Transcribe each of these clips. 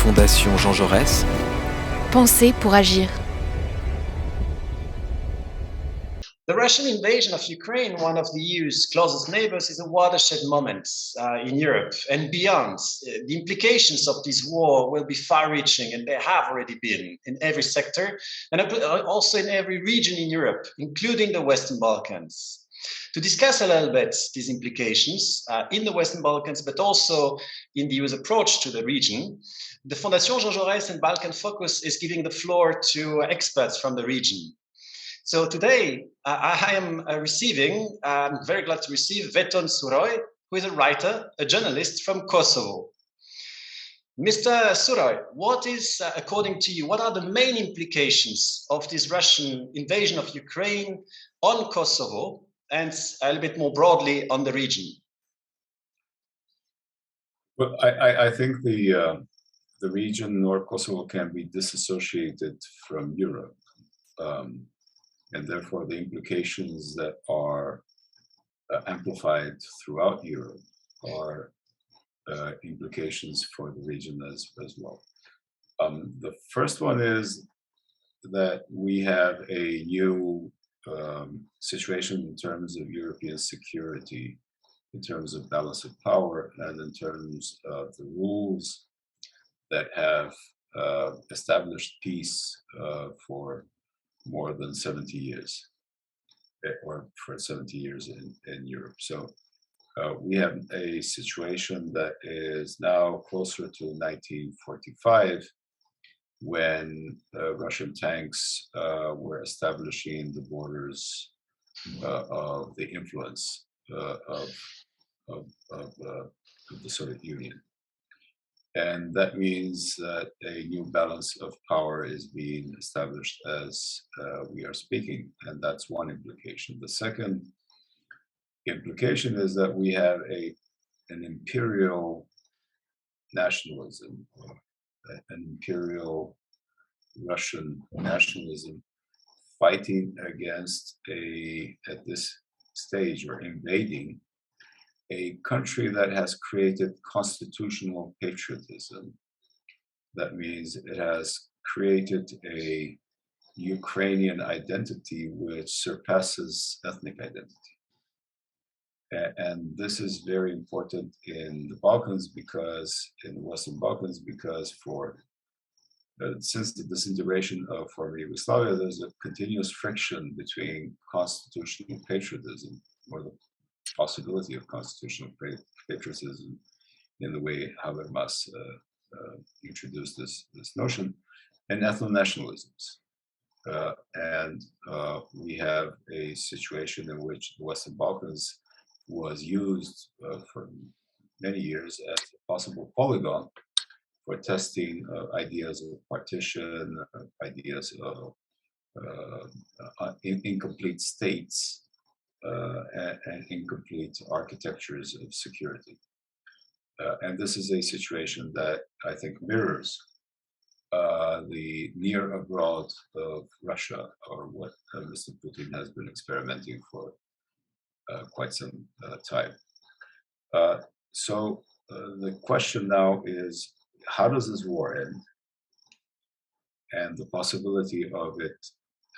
Fondation Jean-Jaurès. Penser pour agir. The Russian invasion of Ukraine, one of the EU's closest neighbors, is a watershed moment in Europe and beyond. The implications of this war will be far-reaching, and they have already been in every sector, and also in every region in Europe, including the Western Balkans. To discuss a little bit these implications in the Western Balkans, but also in the EU's approach to the region, the Fondation Jean-Jaurès and Balkan Focus is giving the floor to experts from the region. So today I am I'm very glad to receive Veton Surroi, who is a writer, a journalist from Kosovo. Mr. Surroi, what is, according to you, what are the main implications of this Russian invasion of Ukraine on Kosovo and a little bit more broadly on the region? Well, I think the region nor Kosovo can be disassociated from Europe. And therefore the implications that are amplified throughout Europe are implications for the region as well. The first one is that we have a new situation in terms of European security, in terms of balance of power, and in terms of the rules that have established peace for more than 70 years, or for 70 years in Europe. So we have a situation that is now closer to 1945, when Russian tanks were establishing the borders of the influence of the Soviet Union. And that means that a new balance of power is being established as we are speaking, and that's one implication. The second implication is that we have an imperial nationalism, an imperial Russian nationalism fighting against at this stage, or invading a country that has created constitutional patriotism. That means it has created a Ukrainian identity which surpasses ethnic identity. And this is very important in the Balkans, in the Western Balkans, because since the disintegration of former Yugoslavia, there's a continuous friction between constitutional patriotism, or the possibility of constitutional patriotism, in the way Habermas introduced this notion, and ethno-nationalisms. And we have a situation in which the Western Balkans was used for many years as a possible polygon for testing ideas of partition, ideas of incomplete states, and incomplete architectures of security. And this is a situation that I think mirrors the near abroad of Russia, or what Mr. Putin has been experimenting for quite some time. So the question now is, how does this war end? And the possibility of it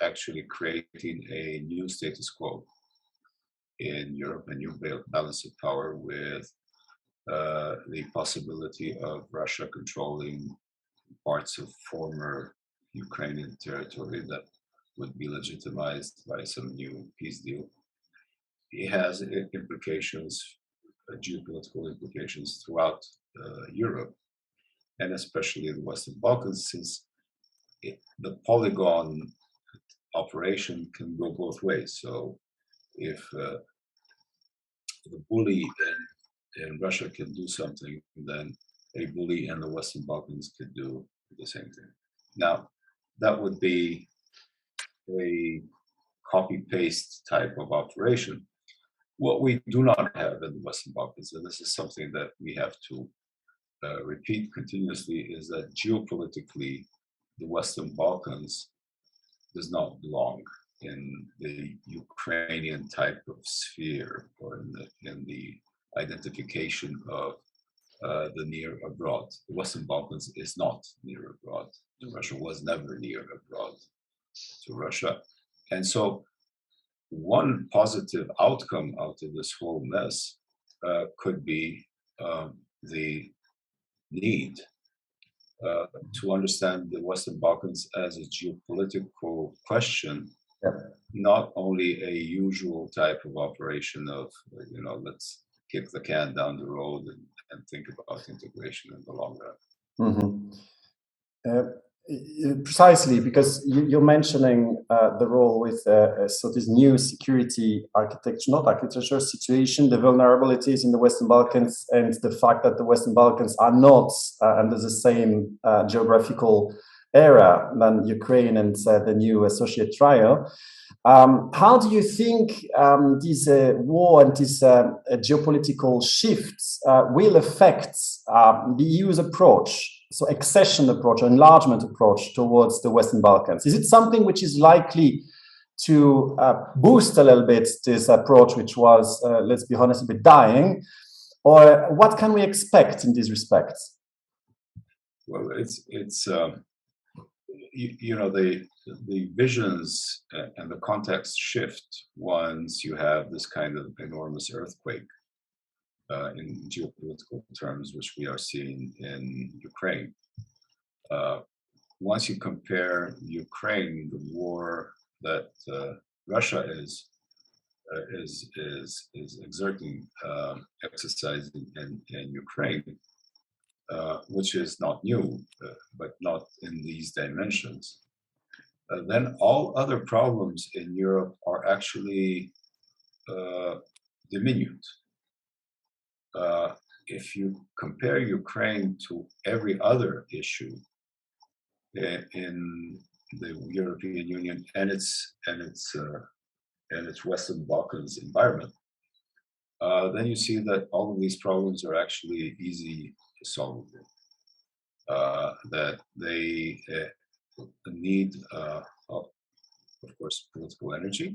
actually creating a new status quo in Europe, a new balance of power, with the possibility of Russia controlling parts of former Ukrainian territory that would be legitimized by some new peace deal. It has implications, geopolitical implications throughout Europe, and especially in the Western Balkans, since the polygon operation can go both ways. So if the bully in Russia can do something, then a bully in the Western Balkans could do the same thing. Now, that would be a copy-paste type of operation. What we do not have in the Western Balkans, and this is something that we have to repeat continuously, is that geopolitically, the Western Balkans does not belong in the Ukrainian type of sphere, or in the identification of the near abroad. The Western Balkans is not near abroad. Russia was never near abroad to Russia. And so one positive outcome out of this whole mess could be the need to understand the Western Balkans as a geopolitical question, not only a usual type of operation of, let's kick the can down the road and think about integration in the long run. Precisely, because you're mentioning the role with this new security architecture situation, the vulnerabilities in the Western Balkans, and the fact that the Western Balkans are not under the same geographical area than Ukraine and the new associate trial. How do you think this war and this geopolitical shifts will affect the EU's approach? So accession approach, enlargement approach towards the Western Balkans. Is it something which is likely to boost a little bit this approach, which was, let's be honest, a bit dying? Or what can we expect in these respects? Well, it's the visions and the context shift once you have this kind of enormous earthquake. In geopolitical terms, which we are seeing in Ukraine. Once you compare Ukraine, the war that Russia is exerting, exercising in Ukraine, which is not new, but not in these dimensions, then all other problems in Europe are actually diminutive. If you compare Ukraine to every other issue in the European Union and its Western Balkans environment, then you see that all of these problems are actually easy to solve. That they need, of course, political energy.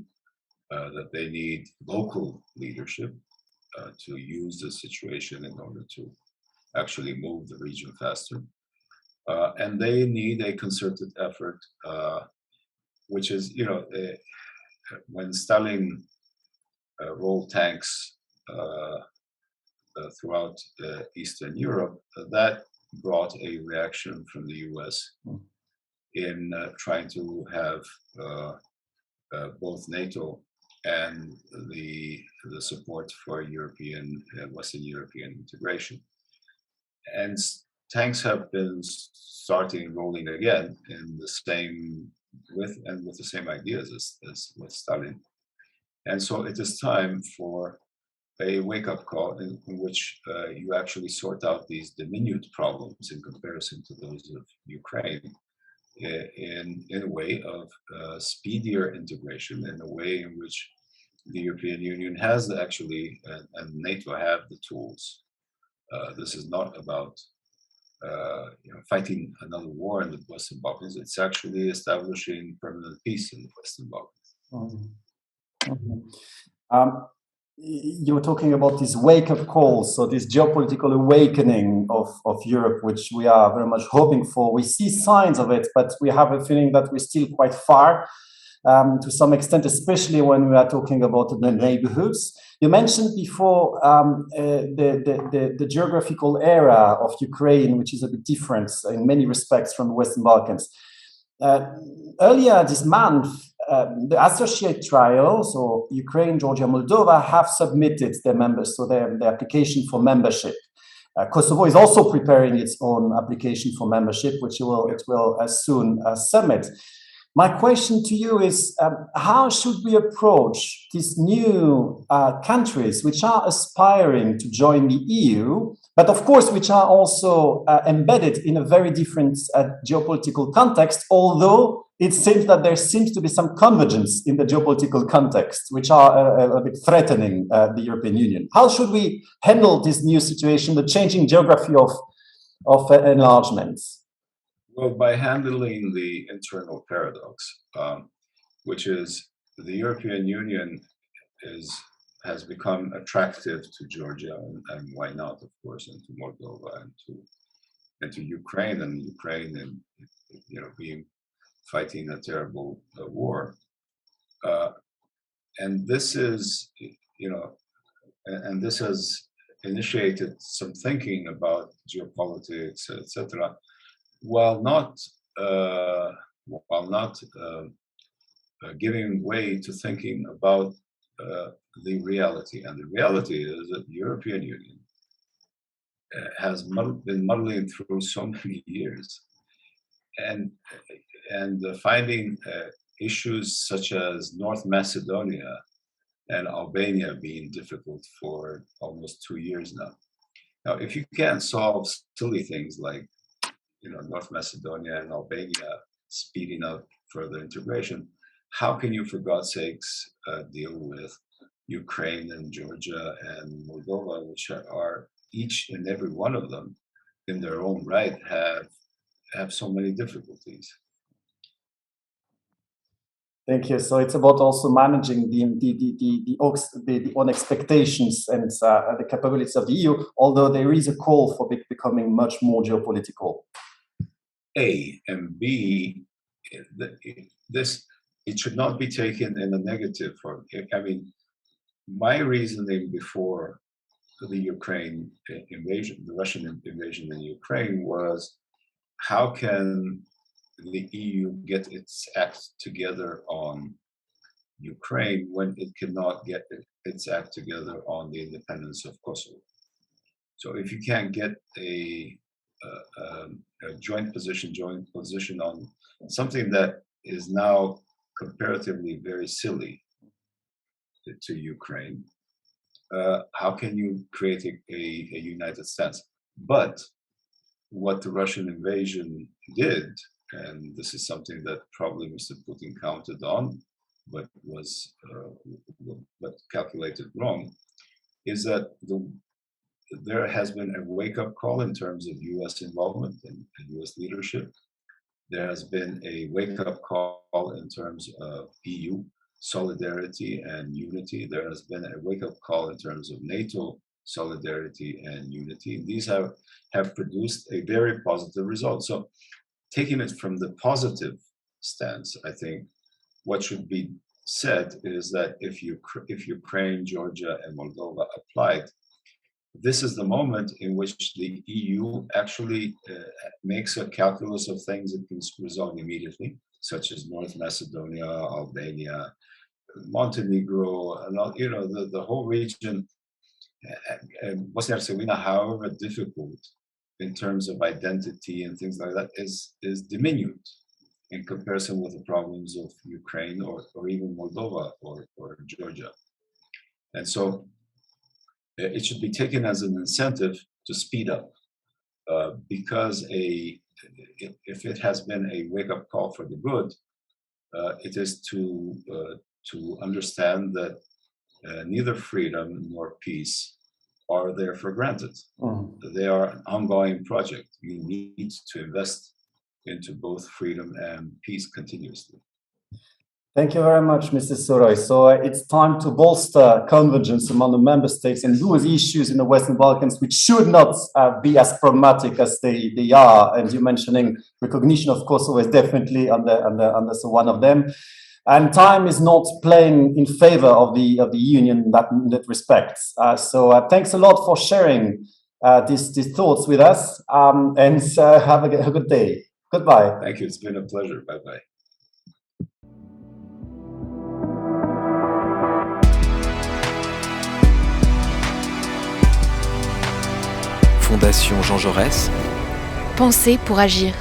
That they need local leadership. To use the situation in order to actually move the region faster. And they need a concerted effort, which is, when Stalin rolled tanks throughout Eastern Europe, that brought a reaction from the US in trying to have both NATO and the support for European, Western European integration. And tanks have been starting rolling again in the same, with the same ideas as with Stalin. And so it is time for a wake-up call in which you actually sort out these diminutive problems in comparison to those of Ukraine in a way of speedier integration, in a way in which the European Union has actually, and NATO have the tools. This is not about fighting another war in the Western Balkans. It's actually establishing permanent peace in the Western Balkans. You were talking about this wake-up call, so this geopolitical awakening of Europe, which we are very much hoping for. We see signs of it, but we have a feeling that we're still quite far to some extent, especially when we are talking about the neighborhoods. You mentioned before the geographical area of Ukraine, which is a bit different in many respects from the Western Balkans. Earlier this month, the associate trial, so Ukraine, Georgia, Moldova, have submitted their members, so their application for membership. Kosovo is also preparing its own application for membership, which it will soon submit. My question to you is, how should we approach these new countries which are aspiring to join the EU, but of course which are also embedded in a very different geopolitical context, although it seems that there seems to be some convergence in the geopolitical context, which are a bit threatening the European Union. How should we handle this new situation, the changing geography of enlargement? Well, by handling the internal paradox, which is the European Union is has become attractive to Georgia, and why not, of course, and to Moldova and to Ukraine, and being fighting a terrible war. And this is, and this has initiated some thinking about geopolitics, etc., while not giving way to thinking about the reality. And the reality is that the European Union has been muddling through so many years, and finding issues such as North Macedonia and Albania being difficult for almost 2 years now. Now, if you can't solve silly things like, North Macedonia and Albania speeding up further integration, how can you, for God's sakes, deal with Ukraine and Georgia and Moldova, which are each and every one of them in their own right have so many difficulties? Thank you. So it's about also managing the own expectations and the capabilities of the EU, although there is a call for becoming much more geopolitical. A and B, it should not be taken in a negative form. I mean, my reasoning before the Ukraine invasion, the Russian invasion in Ukraine, was how can the EU get its act together on Ukraine when it cannot get its act together on the independence of Kosovo? So if you can't get a joint position on something that is now comparatively very silly to Ukraine, how can you create a united stance? But what the Russian invasion did, and this is something that probably Mr. Putin counted on, but was calculated wrong, is that there has been a wake-up call in terms of U.S. involvement and U.S. leadership. There has been a wake-up call in terms of EU solidarity and unity. There has been a wake-up call in terms of NATO solidarity and unity. These have produced a very positive result. So taking it from the positive stance, I think what should be said is that if Ukraine, Georgia, and Moldova applied, this is the moment in which the EU actually makes a calculus of things it can resolve immediately, such as North Macedonia, Albania, Montenegro, and all, the whole region, and Bosnia and Herzegovina, however difficult in terms of identity and things like that, is diminutive in comparison with the problems of Ukraine or even Moldova or Georgia. And so it should be taken as an incentive to speed up, because if it has been a wake-up call for the good, it is to understand that neither freedom nor peace are there for granted. They are an ongoing project. You need to invest into both freedom and peace continuously. Thank you very much, Mr. Surroi. So it's time to bolster convergence among the member states and those issues in the Western Balkans which should not be as problematic as they are. And you're mentioning recognition of Kosovo is definitely under one of them. And time is not playing in favor of the union in that respect. So thanks a lot for sharing these thoughts with us, and have a good day. Goodbye. Thank you. It's been a pleasure. Bye-bye. Fondation Jean-Jaurès. Penser pour agir.